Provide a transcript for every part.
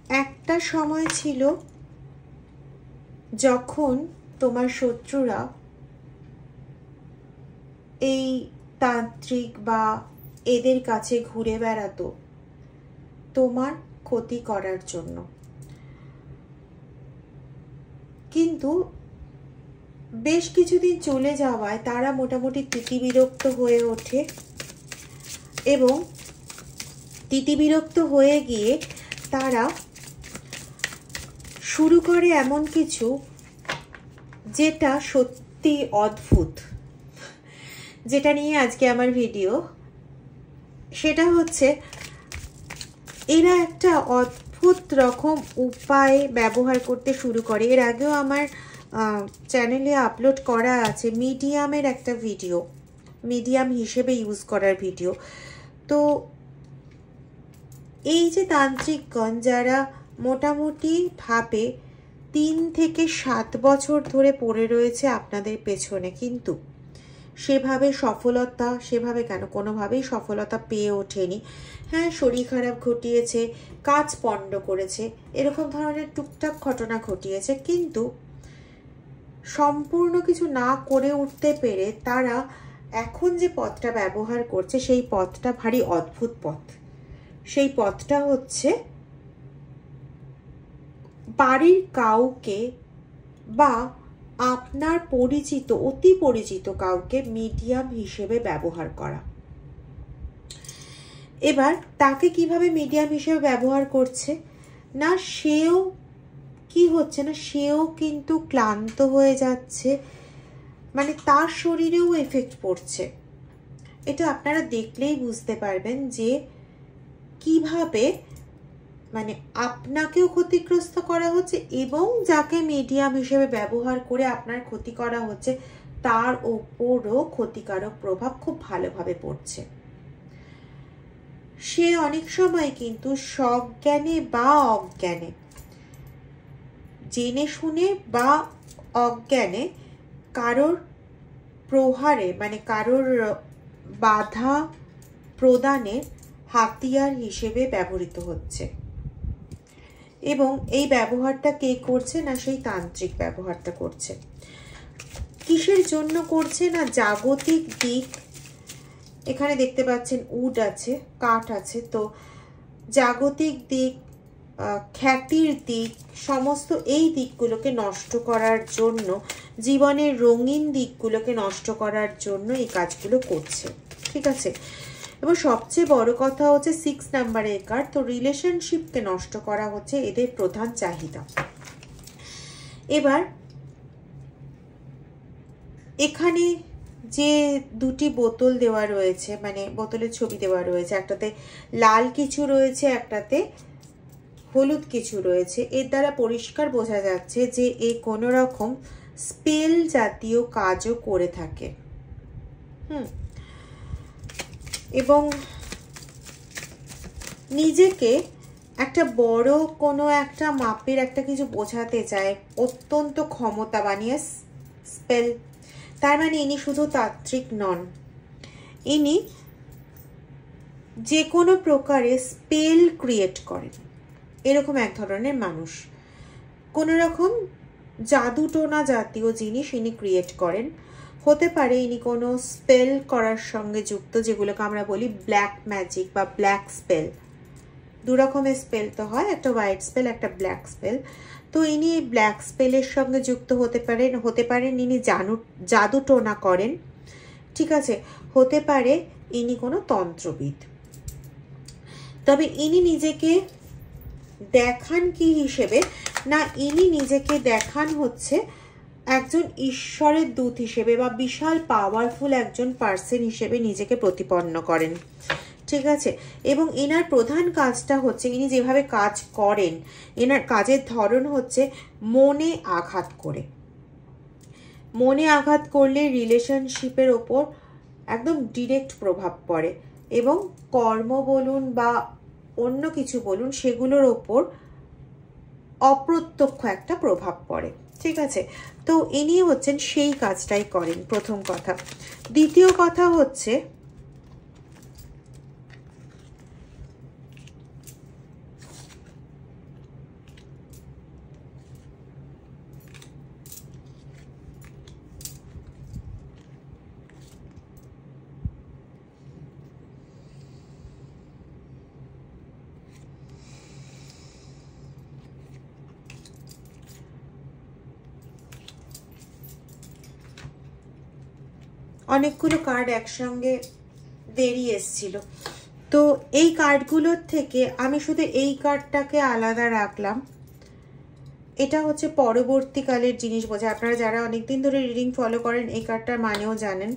একটা সময় ছিল যখন তোমার শত্রুরা এই তান্ত্রিক বা এদের কাছে ঘুরে বেড়াতো তোমার ক্ষতি করার জন্য, কিন্তু বেশ কিছুদিন চলে যাওয়ায় তারা মোটামুটি তিতিবিরক্ত হয়ে ওঠে এবং তিতিবিরক্ত হয়ে গিয়ে তারা শুরু করে এমন কিছু যেটা সত্যি অদ্ভুত, যেটা নিয়ে আজকে আমার ভিডিও। সেটা হচ্ছে এরা একটা অদ্ভুত রকম উপায় ব্যবহার করতে শুরু করে। এর আগেও আমার চ্যানেলে আপলোড করা আছে মিডিয়ামের একটা ভিডিও, মিডিয়াম হিসেবে ইউজ করার ভিডিও। তো এই যে তান্ত্রিকগণ যারা মোটামুটি ভাবে 3 থেকে 7 বছর ধরে পড়ে রয়েছে আপনাদের পেছনে, কিন্তু সেভাবে সফলতা, সেভাবে কেন কোনোভাবেই সফলতা পেয়ে ওঠেনি। হ্যাঁ, শরীর খারাপ ঘটিয়েছে, কাজ পণ্ড করেছে, এরকম ধরনের টুকটাক ঘটনা ঘটিয়েছে, কিন্তু সম্পূর্ণ কিছু না করে উঠতে পেরে তারা এখন যে পথটা ব্যবহার করছে সেই পথটা ভারী অদ্ভুত পথ। সেই পথটা হচ্ছে বাড়ির কাউকে বা আপনার পরিচিত, অতি পরিচিত কাউকে মিডিয়াম হিসেবে ব্যবহার করা। এবার তাকে কিভাবে মিডিয়াম হিসেবে ব্যবহার করছে না, সেও কি হচ্ছে না, সেও কিন্তু ক্লান্ত হয়ে যাচ্ছে, মানে তার শরীরেও এফেক্ট পড়ছে। এটা আপনারা দেখলেই বুঝতে পারবেন যে কিভাবে মানে আপনাকেও ক্ষতিগ্রস্ত করা হচ্ছে এবং যাকে মিডিয়াম হিসেবে ব্যবহার করে আপনার ক্ষতি করা হচ্ছে তার ওপরও ক্ষতিকারক প্রভাব খুব ভালোভাবে পড়ছে। সে অনেক সময় কিন্তু সজ্ঞানে বা অজ্ঞানে, জেনে শুনে বা অজ্ঞানে কারোর প্রহারে, মানে কারোর বাধা প্রদানের হাতিয়ার হিসেবে ব্যবহৃত হচ্ছে। এবং এই ব্যবহারটা কে করছে না, সেই তান্ত্রিক ব্যবহারটা করছে। কিসের জন্য করছে না, জাগতিক দিক, এখানে দেখতে পাচ্ছেন উড আছে, কাঠ আছে, তো জাগতিক দিক, খ্যাতির দিক, সমস্ত এই দিকগুলোকে নষ্ট করার জন্য, জীবনের রঙিন দিকগুলোকে নষ্ট করার জন্য এই কাজগুলো করছে, ঠিক আছে। এবং সবচেয়ে বড় কথা হচ্ছে 6 নাম্বারের কার্ড, তো রিলেশনশিপকে নষ্ট করা হচ্ছে এদের প্রধান চাহিদা। এবার এখানে যে দুটি বোতল দেওয়া রয়েছে, মানে বোতলের ছবি দেওয়া রয়েছে, একটাতে লাল কিছু রয়েছে, একটাতে হলুদ কিছু রয়েছে, এর দ্বারা পরিষ্কার বোঝা যাচ্ছে যে এ কোনো রকম স্পেল জাতীয় কাজও করে থাকে। এবং নিজেকে একটা বড় কোনো একটা মাপের একটা কিছু বোঝাতে চায়, অত্যন্ত ক্ষমতা বানিয়ে স্পেল। তার মানে ইনি শুধু তান্ত্রিক নন, ইনি যে কোনো প্রকারে স্পেল ক্রিয়েট করেন, এরকম এক ধরনের মানুষ। কোনো রকম জাদুটোনা জাতীয় জিনিস ইনি ক্রিয়েট করেন। হতে পারে ইনি কোনো স্পেল করার সঙ্গে যুক্ত, যেগুলোকে আমরা বলি ব্ল্যাক ম্যাজিক বা ব্ল্যাক স্পেল। 2 রকমের স্পেল তো হয়, একটা হোয়াইট স্পেল, একটা ব্ল্যাক স্পেল। তো ইনি এই ব্ল্যাক স্পেলের সঙ্গে যুক্ত হতে পারেন ইনি জাদুটোনা করেন, ঠিক আছে। হতে পারে ইনি কোনো তন্ত্রবিদ। তবে ইনি নিজেকে দেখান কি হিসেবে না, ইনি নিজেকে দেখান হচ্ছে একজন ঈশ্বরের দূত হিসেবে বা বিশাল পাওয়ারফুল একজন পার্সন হিসেবে নিজেকে প্রতিপন্ন করেন, ঠিক আছে। এবং এনার প্রধান কাজটা হচ্ছে, ইনি যেভাবে কাজ করেন, এনার কাজের ধরন হচ্ছে মনে আঘাত করে। মনে আঘাত করলে রিলেশনশিপের ওপর একদম ডিরেক্ট প্রভাব পড়ে এবং কর্ম বলুন বা অন্য কিছু বলুন সেগুলোর ওপর অপ্রত্যক্ষ একটা প্রভাব পড়ে, ঠিক আছে। তো ইনি হচ্ছেন সেই কাজটাই করেন, প্রথম কথা। দ্বিতীয় কথা হচ্ছে অনেকগুলো কার্ড একসঙ্গে বেরিয়ে এসেছিল। তো এই কার্ডগুলোর থেকে আমি শুধু এই কার্ডটাকে আলাদা রাখলাম। এটা হচ্ছে পরবর্তীকালের জিনিস বোঝায়। আপনারা যারা অনেকদিন ধরে রিডিং ফলো করেন এই কার্ডটার মানেও জানেন।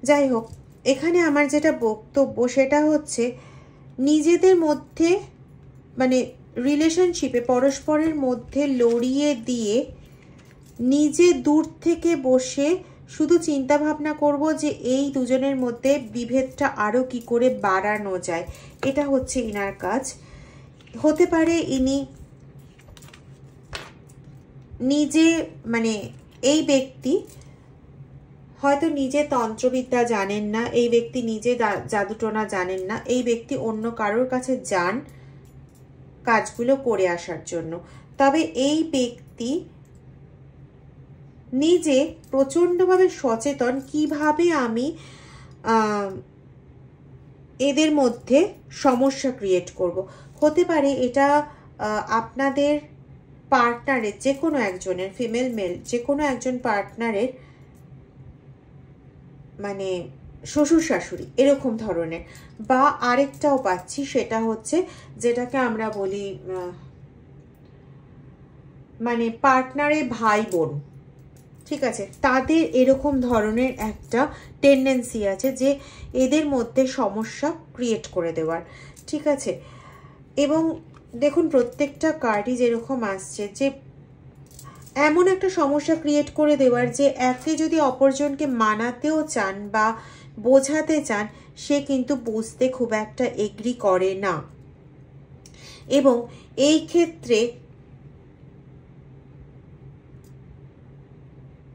যাই হোক, এখানে আমার যেটা বক্তব্য সেটা হচ্ছে নিজেদের মধ্যে মানে রিলেশনশিপে পরস্পরের মধ্যে লড়িয়ে দিয়ে নিজে দূর থেকে বসে শুধু চিন্তা ভাবনা করব যে এই দুজনের মধ্যে বিভেদটা আরও কি করে বাড়ানো যায়, এটা হচ্ছে ইনার কাজ। হতে পারে ইনি নিজে মানে এই ব্যক্তি হয়তো নিজে তন্ত্রবিদ্যা জানেন না, এই ব্যক্তি নিজে জাদুটোনা জানেন না, এই ব্যক্তি অন্য কারোর কাছে যান কাজগুলো করে আসার জন্য। তবে এই ব্যক্তি নিজে প্রচণ্ডভাবে সচেতন কিভাবে আমি এদের মধ্যে সমস্যা ক্রিয়েট করব। হতে পারে এটা আপনাদের পার্টনারের যে কোনো একজনের, ফিমেল মেল যে কোনো একজন পার্টনারের মানে শ্বশুর শাশুড়ি এরকম ধরনের, বা আরেকটাও পাচ্ছি সেটা হচ্ছে যেটাকে আমরা বলি মানে পার্টনারের ভাই বোন, ঠিক আছে, তাদের এরকম ধরনের একটা টেন্ডেন্সি আছে যে এদের মধ্যে সমস্যা ক্রিয়েট করে দেওয়ার, ঠিক আছে। এবং দেখুন প্রত্যেকটা কার্ডই যেরকম আসছে যে এমন একটা সমস্যা ক্রিয়েট করে দেওয়ার যে একে যদি অপরজনকে মানাতেও চান বা বোঝাতে চান সে কিন্তু বুঝতে খুব একটা এগ্রি করে না। এবং এই ক্ষেত্রে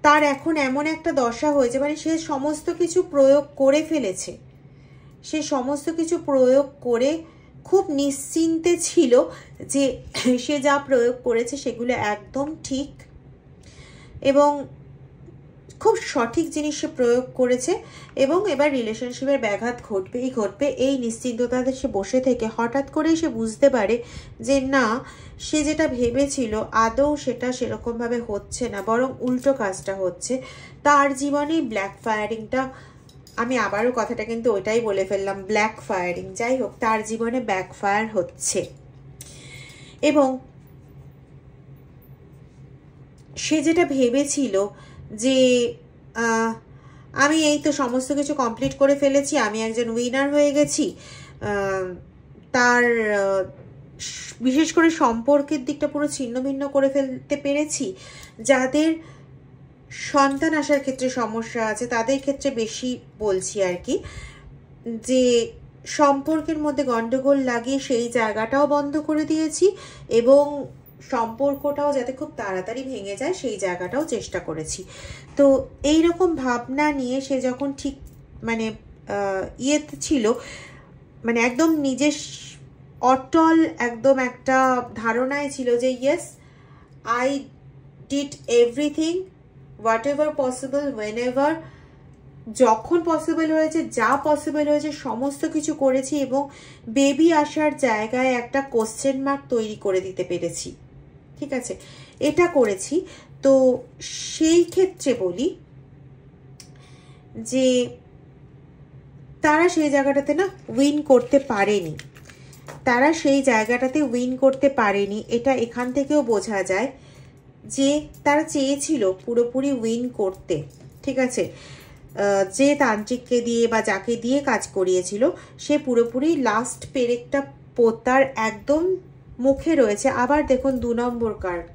তার এখন এমন একটা দশা হয়েছে মানে সে সমস্ত কিছু প্রয়োগ করে ফেলেছে, সে সমস্ত কিছু প্রয়োগ করে খুব নিশ্চিন্তে ছিল যে সে যা প্রয়োগ করেছে সেগুলো একদম ঠিক এবং খুব সঠিক জিনিস সে প্রয়োগ করেছে। এবং এবার রিলেশনশিপের ব্যাঘাত ঘটবেই ঘটবে, এই নিশ্চিন্ততাতে সে বসে থেকে হঠাৎ করেই সে বুঝতে পারে যে না, সে যেটা ভেবেছিল আদৌ সেটা সেরকমভাবে হচ্ছে না, বরং উল্টো কাজটা হচ্ছে। তার জীবনে ব্ল্যাক ফায়ারিংটা, আমি আবারও কথাটা কিন্তু ওইটাই বলে ফেললাম, ব্ল্যাক ফায়ারিং, যাই হোক তার জীবনে ব্যাকফায়ার হচ্ছে। এবং সে যেটা ভেবেছিল যে আমি এই তো সমস্ত কিছু কমপ্লিট করে ফেলেছি, আমি একজন উইনার হয়ে গেছি, তার বিশেষ করে সম্পর্কের দিকটা পুরো ছিন্ন ভিন্ন করে ফেলতে পেরেছি। যাদের সন্তান আসার ক্ষেত্রে সমস্যা আছে তাদের ক্ষেত্রে বেশি বলছি আর কি, যে সম্পর্কের মধ্যে গন্ডগোল লাগিয়ে সেই জায়গাটাও বন্ধ করে দিয়েছি এবং সম্পর্কটাও যাতে খুব তাড়াতাড়ি ভেঙে যায় সেই জায়গাটাও চেষ্টা করেছি। তো এই রকম ভাবনা নিয়ে সে যখন ঠিক মানে ইয়েতে ছিল, মানে একদম নিজের অটল একদম একটা ধারণায় ছিল যে yes I did everything whatever possible, whenever, যখন পসিবল হয়েছে, যা পসিবল হয়েছে সমস্ত কিছু করেছি এবং বেবি আসার জায়গায় একটা কোশ্চেন মার্ক তৈরি করে দিতে পেরেছি, ঠিক আছে, এটা করেছি। তো সেই ক্ষেত্রে বলি যে তারা সেই জায়গাটাতে না উইন করতে পারেনি, তারা সেই জায়গাটাতে উইন করতে পারেনি, এটা এখান থেকেও বোঝা যায় যে তারা চেয়েছিল পুরোপুরি উইন করতে, ঠিক আছে। যে তান্ত্রিককে দিয়ে বা যাকে দিয়ে কাজ করিয়েছিল সে পুরোপুরি লাস্ট পেরেকটা পোতার একদম মুখে রয়েছে। আবার দেখুন 2 নম্বর কার্ড,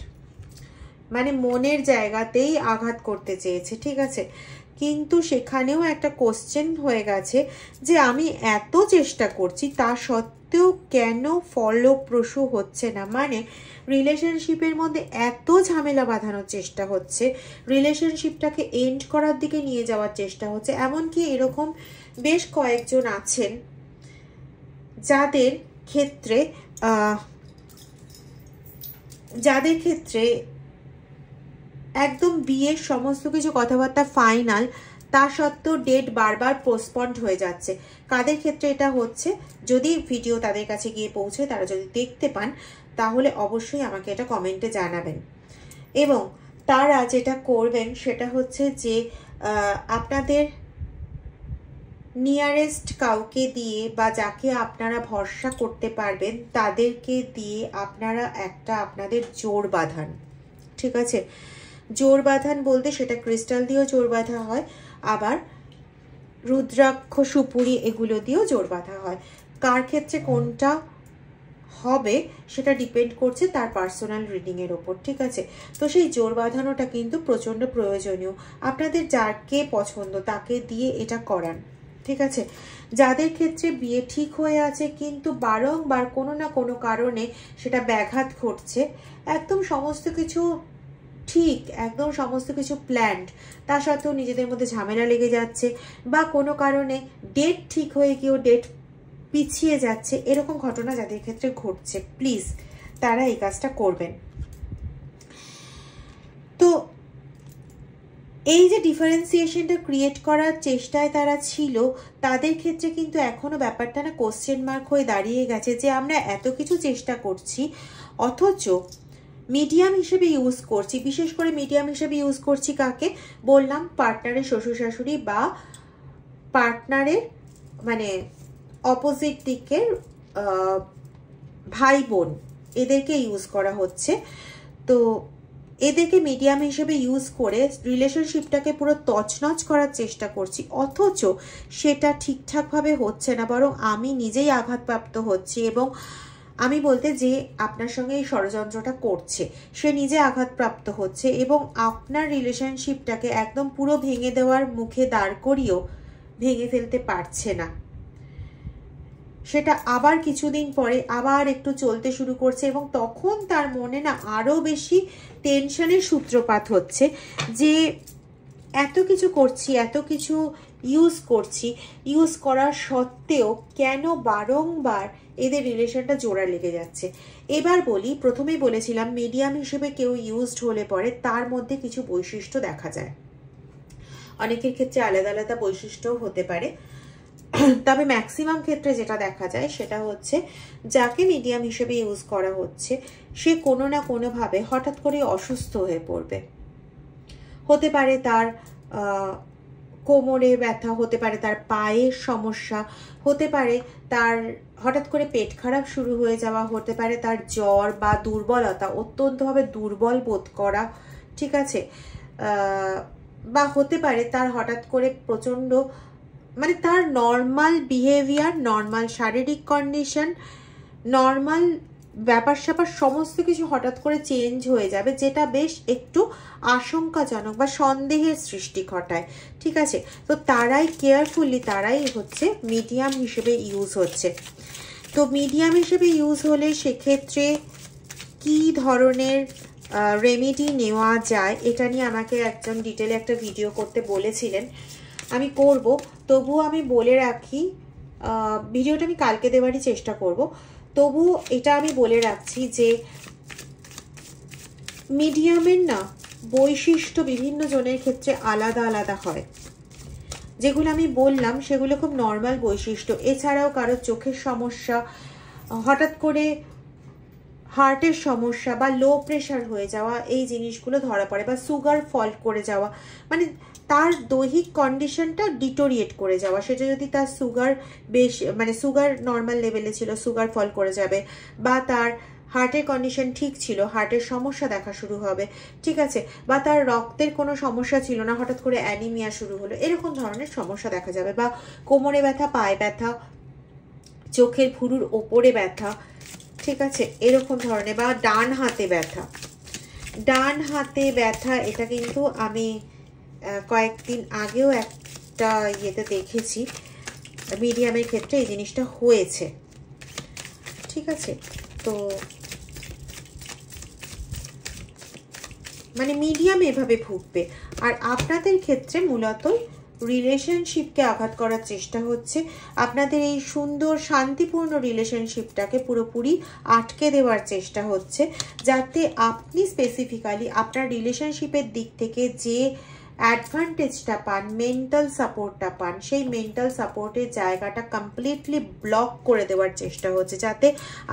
মানে মনের জায়গাতেই আঘাত করতে চেয়েছে, ঠিক আছে, কিন্তু সেখানেও একটা কোশ্চেন হয়ে গেছে যে আমি এত চেষ্টা করছি তা সত্ত্বেও কেন ফলপ্রসূ হচ্ছে না। মানে রিলেশনশিপের মধ্যে এত ঝামেলা বাঁধানোর চেষ্টা হচ্ছে, রিলেশনশিপটাকে এন্ড করার দিকে নিয়ে যাওয়ার চেষ্টা হচ্ছে। এমনকি এরকম বেশ কয়েকজন আছেন যাদের ক্ষেত্রে একদম বিয়ের সমস্ত কিছু কথাবার্তা ফাইনাল, তা সত্ত্বেও ডেট বারবার পোস্টপন্ড হয়ে যাচ্ছে। কাদের ক্ষেত্রে এটা হচ্ছে, যদি ভিডিও তাদের কাছে গিয়ে পৌঁছে তারা যদি দেখতে পান তাহলে অবশ্যই আমাকে এটা কমেন্টে জানাবেন। এবং তারা যেটা করবেন সেটা হচ্ছে যে আপনাদের নিয়ারেস্ট কাউকে দিয়ে বা যাকে আপনারা ভরসা করতে পারবেন তাদেরকে দিয়ে আপনারা একটা আপনাদের জোর বাঁধান। ঠিক আছে, জোর বাঁধান বলতে সেটা ক্রিস্টাল দিয়েও জোর বাঁধা হয়, আবার রুদ্রাক্ষ সুপুরি এগুলো দিয়েও জোর বাঁধা হয়। কার ক্ষেত্রে কোনটা হবে সেটা ডিপেন্ড করছে তার পার্সোনাল রিডিংয়ের ওপর। ঠিক আছে, তো সেই জোর বাঁধানোটা কিন্তু প্রচণ্ড প্রয়োজনীয়। আপনাদের যাকে পছন্দ তাকে দিয়ে এটা করান। ঠিক আছে, যাদের ক্ষেত্রে বিয়ে ঠিক হয়ে আছে কিন্তু বারংবার কোনো না কোনো কারণে সেটা ব্যাঘাত ঘটছে, একদম সমস্ত কিছু ঠিক, একদম সমস্ত কিছু প্ল্যান্ড, তা সত্ত্বেও নিজেদের মধ্যে ঝামেলা লেগে যাচ্ছে, বা কোনো কারণে ডেট ঠিক হয়ে গিয়েও ডেট পিছিয়ে যাচ্ছে, এরকম ঘটনা যাদের ক্ষেত্রে ঘটছে, প্লিজ তারা এই কাজটা করবেন। তো এই যে ডিফারেন্সিয়েশনটা ক্রিয়েট করার চেষ্টায় তারা ছিল, তাদের ক্ষেত্রে কিন্তু এখনো ব্যাপারটা না কোশ্চেন মার্ক হয়ে দাঁড়িয়ে গেছে যে আমরা এত কিছু চেষ্টা করছি অথচ মিডিয়াম হিসেবে ইউজ করছি। বিশেষ করে মিডিয়াম হিসেবে ইউজ করছি কাকে বললাম? পার্টনারের শ্বশুর শাশুড়ি বা পার্টনারের মানে অপোজিট দিকের ভাই বোন, এদেরকে ইউজ করা হচ্ছে। তো এদেরকে মিডিয়াম হিসেবে ইউজ করে রিলেশনশিপটাকে পুরো তছনছ করার চেষ্টা করছি, অথচ সেটা ঠিকঠাকভাবে হচ্ছে না, বরং আমি নিজেই আঘাতপ্রাপ্ত হচ্ছি। এবং আমি বলতে যে আপনার সঙ্গে এই ষড়যন্ত্রটা করছে সে নিজে আঘাতপ্রাপ্ত হচ্ছে এবং আপনার রিলেশনশিপটাকে একদম পুরো ভেঙে দেওয়ার মুখে দাঁড় করিয়েও ভেঙে ফেলতে পারছে না। সেটা আবার কিছুদিন পরে আবার একটু চলতে শুরু করছে এবং তখন তার মনে না আরও বেশি টেনশনের সূত্রপাত হচ্ছে যে এত কিছু করছি, এত কিছু ইউজ করছি, ইউজ করার সত্ত্বেও কেন বারংবার এদের রিলেশনটা জোড়া লেগে যাচ্ছে। এবার বলি, প্রথমেই বলেছিলাম মিডিয়াম হিসেবে কেউ ইউজড হলে পরে তার মধ্যে কিছু বৈশিষ্ট্য দেখা যায়। অনেকের ক্ষেত্রে আলাদা আলাদা বৈশিষ্ট্যও হতে পারে, তবে ম্যাক্সিমাম ক্ষেত্রে যেটা দেখা যায় সেটা হচ্ছে যাকে মিডিয়াম হিসেবে ইউজ করা হচ্ছে সে কোনো না কোনোভাবে হঠাৎ করে অসুস্থ হয়ে পড়বে। হতে পারে তার কোমরে ব্যথা, হতে পারে তার পায়ের সমস্যা, হতে পারে তার হঠাৎ করে পেট খারাপ শুরু হয়ে যাওয়া, হতে পারে তার জ্বর বা দুর্বলতা, অত্যন্তভাবে দুর্বল বোধ করা। ঠিক আছে, বা হতে পারে তার হঠাৎ করে প্রচণ্ড মানে তার নর্মাল বিহেভিয়ার, নর্মাল শারীরিক কন্ডিশন, নর্মাল ব্যাপার স্যাপার সমস্ত কিছু হঠাৎ করে চেঞ্জ হয়ে যাবে, যেটা বেশ একটু আশঙ্কাজনক বা সন্দেহের সৃষ্টি ঘটায়। ঠিক আছে, তো তারাই কেয়ারফুলি তারাই হচ্ছে মিডিয়াম হিসেবে ইউজ হচ্ছে। তো মিডিয়াম হিসেবে ইউজ হলে সেক্ষেত্রে কি ধরনের রেমেডি নেওয়া যায় এটা নিয়ে আমাকে একজন ডিটেলে একটা ভিডিও করতে বলেছিলেন, আমি করব। তবুও আমি বলে রাখি, ভিডিওটা আমি কালকে দেওয়ারই চেষ্টা করব। তবু এটা আমি বলে রাখছি যে মিডিয়ামের না বৈশিষ্ট্য বিভিন্ন জনের ক্ষেত্রে আলাদা আলাদা হয়। যেগুলো আমি বললাম সেগুলো খুব নর্মাল বৈশিষ্ট্য। এছাড়াও কারো চোখের সমস্যা, হঠাৎ করে হার্টের সমস্যা বা লো প্রেশার হয়ে যাওয়া, এই জিনিসগুলো ধরা পড়ে, বা সুগার ফল করে যাওয়া, মানে তার দৈহিক কন্ডিশনটা ডিটোরিয়েট করে যাওয়া। সেটা যদি তার সুগার বেশি মানে সুগার নর্মাল লেভেলে ছিল, সুগার ফল করে যাবে, বা তার হার্টের কন্ডিশন ঠিক ছিল, হার্টের সমস্যা দেখা শুরু হবে। ঠিক আছে, বা তার রক্তের কোনো সমস্যা ছিল না, হঠাৎ করে অ্যানিমিয়া শুরু হলো, এরকম ধরনের সমস্যা দেখা যাবে। বা কোমরে ব্যথা, পায়ে ব্যথা, চোখের ভুরুর ওপরে ব্যথা, ঠিক আছে, এরকম ধরনের, বা ডান হাতে ব্যথা। ডান হাতে ব্যথা এটা কিন্তু আমি কয়েকদিন আগেও একটা ইয়েতে দেখেছি, মিডিয়ামের ক্ষেত্রে এই জিনিসটা হয়েছে। ঠিক আছে, তো মানে মিডিয়াম এভাবে ভুগবে। আর আপনাদের ক্ষেত্রে মূলত রিলেশনশিপকে আঘাত করার চেষ্টা হচ্ছে, আপনাদের এই সুন্দর শান্তিপূর্ণ রিলেশনশিপটাকে পুরোপুরি আটকে দেওয়ার চেষ্টা হচ্ছে, যাতে আপনি স্পেসিফিক্যালি আপনার রিলেশনশিপের দিক থেকে যে অ্যাডভান্টেজটা পান, মেন্টাল সাপোর্টটা পান, সেই মেন্টাল সাপোর্টের জায়গাটা কমপ্লিটলি ব্লক করে দেওয়ার চেষ্টা হচ্ছে, যাতে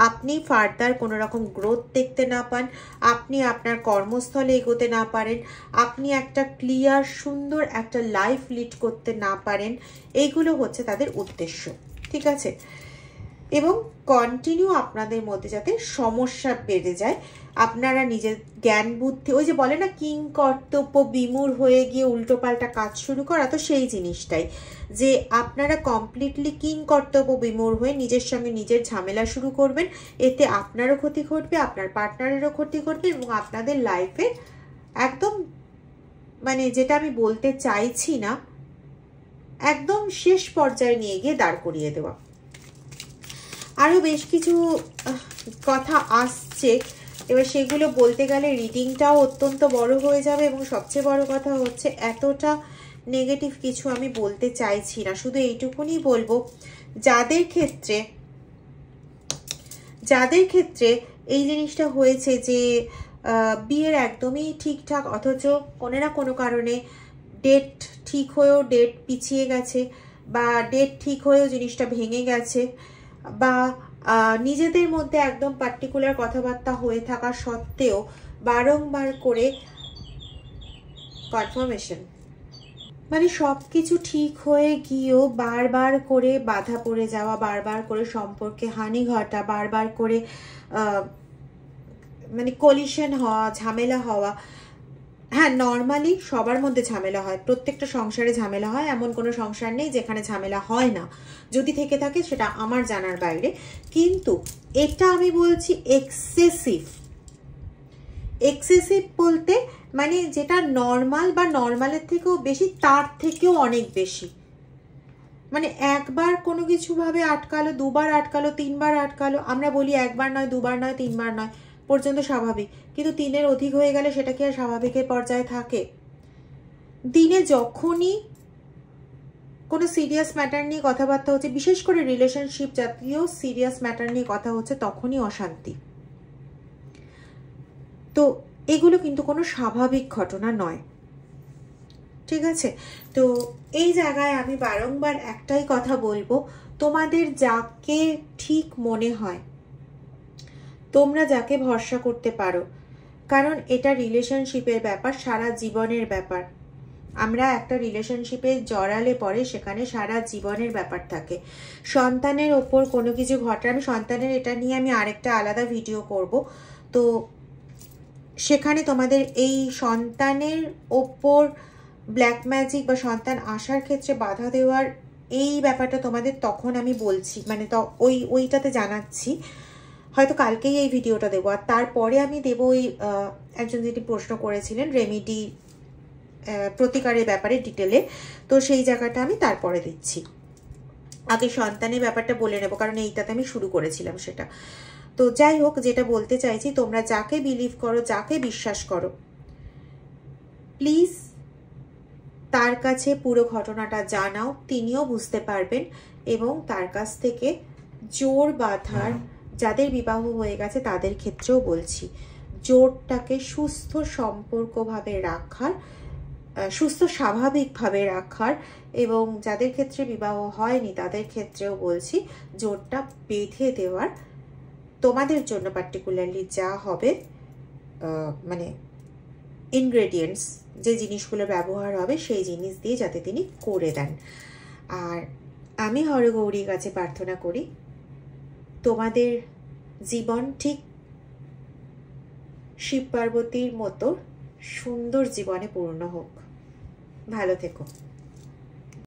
আপনি ফার্দার কোনো রকম গ্রোথ দেখতে না পান, আপনি আপনার কর্মস্থলে এগোতে না পারেন, আপনি একটা ক্লিয়ার সুন্দর একটা লাইফ লিড করতে না পারেন। এইগুলো হচ্ছে তাদের উদ্দেশ্য, ঠিক আছে? এবং কন্টিনিউ আপনাদের মধ্যে যাতে সমস্যা বেড়ে যায়, আপনারা নিজের জ্ঞান বুদ্ধি, ওই যে বলে না কিং কর্তব্য বিমূঢ় হয়ে গিয়ে উল্টোপাল্টা কাজ শুরু করা, তো সেই জিনিসটাই, যে আপনারা কমপ্লিটলি কিং কর্তব্য বিমূঢ় হয়ে নিজের সঙ্গে নিজের ঝামেলা শুরু করবেন। এতে আপনারও ক্ষতি ঘটবে, আপনার পার্টনারেরও ক্ষতি ঘটবে, এবং আপনাদের লাইফে একদম মানে যেটা আমি বলতে চাইছি না, একদম শেষ পর্যায়ে নিয়ে গিয়ে দাঁড় করিয়ে দেওয়া। আরও বেশ কিছু কথা আসছে, এবার সেগুলো বলতে গেলে রিডিংটাও অত্যন্ত বড় হয়ে যাবে, এবং সবচেয়ে বড় কথা হচ্ছে এতটা নেগেটিভ কিছু আমি বলতে চাইছি না। শুধু এইটুকুনি বলবো, যাদের ক্ষেত্রে এই জিনিসটা হয়েছে যে বিয়ের একদমই ঠিকঠাক, অথচ কোনো না কোনো কারণে ডেট ঠিক হয়েও ডেট পিছিয়ে গেছে, বা ডেট ঠিক হয়েও জিনিসটা ভেঙে গেছে, বা নিজেদের মধ্যে একদম পার্টিকুলার কথাবার্তা হয়ে থাকা সত্ত্বেও বারংবার করে কনফার্মেশন, মানে সব কিছু ঠিক হয়ে গিয়েও বারবার করে বাধা পড়ে যাওয়া, বারবার করে সম্পর্কে হানি ঘটা, বারবার করে মানে কলিশন হওয়া, ঝামেলা হওয়া। হ্যাঁ, নর্মালি সবার মধ্যে ঝামেলা হয়, প্রত্যেকটা সংসারে ঝামেলা হয়, এমন কোনো সংসার নেই যেখানে ঝামেলা হয় না। যদি থেকে থাকে সেটা আমার জানার বাইরে, কিন্তু এটা আমি বলছি এক্সেসিভ বলতে মানে যেটা নর্মাল বা নর্মালের থেকেও বেশি, তার থেকেও অনেক বেশি। মানে একবার কোনো কিছু ভাবে আটকালো, দুবার আটকালো, তিনবার আটকালো, আমরা বলি একবার নয়, দুবার নয়, তিনবার নয় পর্যন্ত স্বাভাবিক, কিন্তু 3-এর অধিক হয়ে গেলে সেটা কি আর স্বাভাবিকের পর্যায়ে থাকে? দিনে যখনই কোনো সিরিয়াস ম্যাটার নিয়ে কথাবার্তা হচ্ছে, বিশেষ করে রিলেশনশিপ জাতীয় সিরিয়াস ম্যাটার নিয়ে কথা হচ্ছে, তখনই অশান্তি। তো এগুলো কিন্তু কোনো স্বাভাবিক ঘটনা নয়, ঠিক আছে? তো এই জায়গায় আমি বারংবার একটাই কথা বলবো, তোমাদের যাকে ঠিক মনে হয়, তোমরা যাকে ভরসা করতে পারো, কারণ এটা রিলেশনশিপের ব্যাপার, সারা জীবনের ব্যাপার। আমরা একটা রিলেশনশিপে জড়ালে পরে সেখানে সারা জীবনের ব্যাপার থাকে। সন্তানের ওপর কোনো কিছু ঘটে, আমি সন্তানের এটা নিয়ে আমি আরেকটা আলাদা ভিডিও করব, তো সেখানে তোমাদের এই সন্তানের ওপর ব্ল্যাক ম্যাজিক বা সন্তান আসার ক্ষেত্রে বাধা দেওয়ার এই ব্যাপারটা তোমাদের তখন আমি বলছি, মানে তো ওইটাতে জানাচ্ছি, হয়তো কালকেই এই ভিডিওটা দেবো। আর তারপরে আমি দেবো ওই একজন যেটি প্রশ্ন করেছিলেন রেমিডি প্রতিকারের ব্যাপারে ডিটেলে, তো সেই জায়গাটা আমি তারপরে দিচ্ছি। আগে সন্তানের ব্যাপারটা বলে নেব, কারণ এইটাতে আমি শুরু করেছিলাম সেটা। তো যাই হোক, যেটা বলতে চাইছি, তোমরা যাকে বিলিভ করো, যাকে বিশ্বাস করো, প্লিজ তার কাছে পুরো ঘটনাটা জানাও, তিনিও বুঝতে পারবেন, এবং তার কাছ থেকে জোর বাঁধার, যাদের বিবাহ হয়ে গেছে তাদের ক্ষেত্রেও বলছি, জোরটাকে সুস্থ সম্পর্কভাবে রাখার, সুস্থ স্বাভাবিকভাবে রাখার, এবং যাদের ক্ষেত্রে বিবাহ হয়নি তাদের ক্ষেত্রেও বলছি জোরটা বেঁধে দেওয়ার, তোমাদের জন্য পার্টিকুলারলি যা হবে মানে ইনগ্রেডিয়েন্টস, যে জিনিসগুলো ব্যবহার হবে সেই জিনিস দিয়ে যাতে তিনি করে দেন। আর আমি হরগৌরীর কাছে প্রার্থনা করি তোমাদের জীবন ঠিক শিব পার্বতীর মতো সুন্দর জীবনে পূর্ণ হোক। ভালো থেকো।